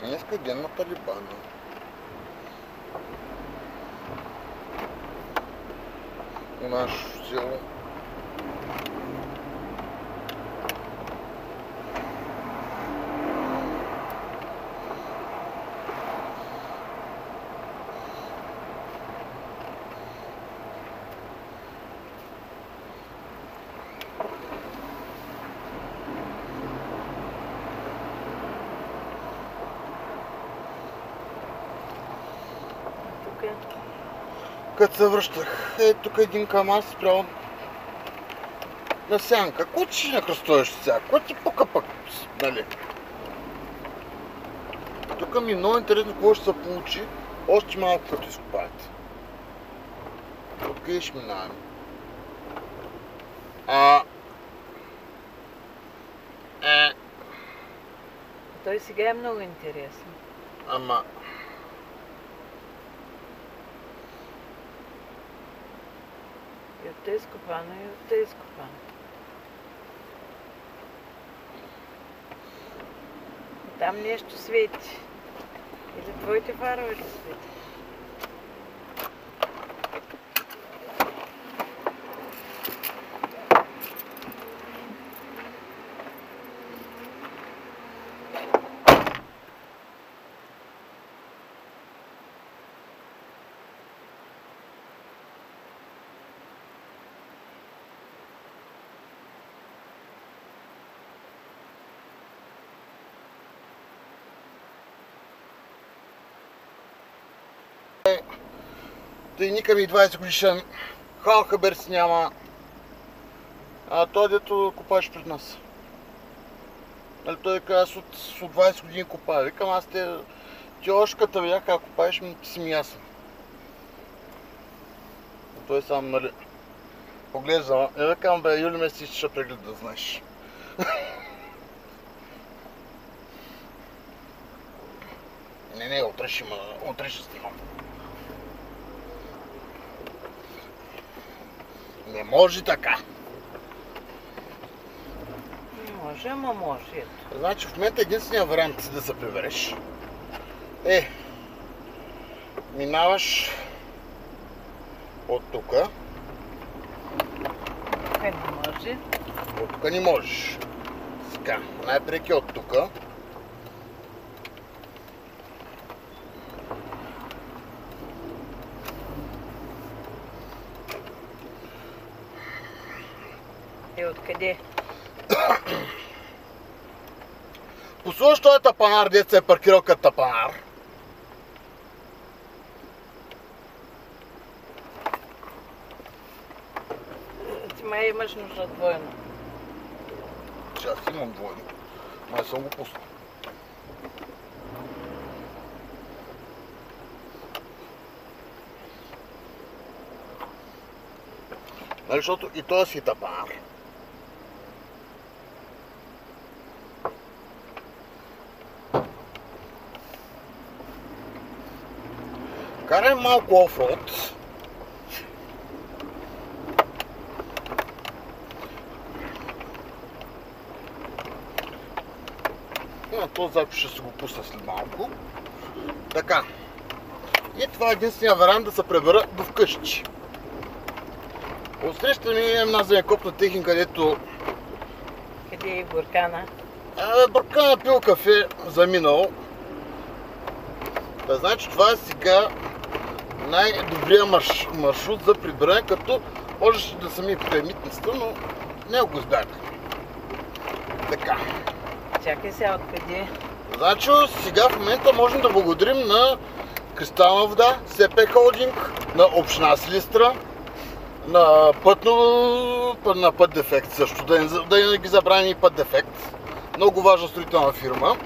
Днеска е ден на талибана. У нашето село. Като се връщах, тук един камаз спрял на сянка. Ко ти ще накръстоеш сега? Ко ти пък, нали? Тук ми е много интересно какво ще се получи, още малко като изкопаете. Откъде ще минаваме? Той сега е много интересен. Ама... И от те изкопано, и от те изкопано. Там нещо свети. Или твоите фарове ли свети? Тъй никъм и 20 годишен, хал хабер си няма, а той дето копаеш пред нас. Нали, той каза, аз от 20 години копая. Викам, аз ти още като видях как копаеш, ти си ми ясен. Той сам, нали, поглежда, викам, бе, юли месец ще преглед да знаеш. Не, утре ще снимам. Не може така. Не може, ама може. Ето. Значи в момента единствения вариант си да се прибереш минаваш от тука. Тук не може. От тука не можеш. Сега, най-прек е от тука. Откъде? Послушаш този тапанар, дето се е паркирал като тапанар. Ти май имаш нужда двойно. Че аз имам двойно. Май съм го пуснал. Нали, защото и този си тапанар. Карай малко офроуд. Този запис ще се го пусна след малко. Така. И това е единствения вариант да се пребера до вкъщи. Отсреща ми е една земекопна техника, където... Къде е Буркана? Буркана пил кафе, заминал. Да, значи това е сега най-добрият маршрут за прибиране, като можеш да сами по митницата, но не го избягай. Така. Чакай сега откъде. Значи сега в момента можем да благодарим на Кристална вода, СП Холдинг, на община Силистра, на път дефект също, да не ги забрани и път дефект. Много важна строителна фирма.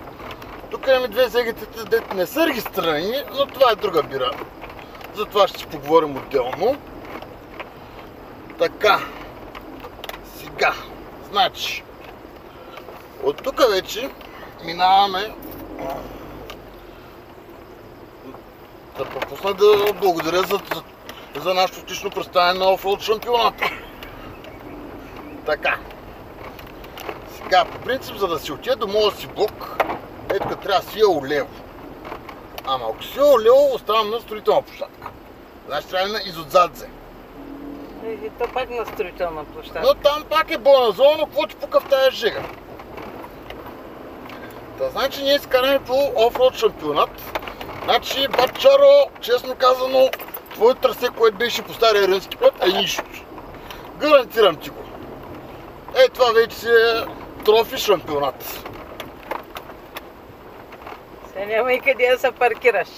Тук имаме две зегетите, дето не са регистрирани, но това е друга бира. За това ще си поговорим отделно. Така. Сега. Значи. От тук вече минаваме. Да пропусна да благодаря за нашето отлично представяне на офроуд шампионата. Така. Сега, по принцип, за да си отида до моя си блок, ето трябва да си я улево. Ама ако си олил, оставам на строителна площадка. Значи трябва на изотзадзе. И то пак на строителна площадка. Но там пак е бойна зона, но какво ти пука в тая жига? Та значи ние изкараме по офроуд шампионат. Значи, Батчаро, честно казано, твое трасе, което беше по стария рински път, е нищо. Гарантирам ти го. Ей, това вече си е трофи шампионат. Сега няма и къде да се паркираш.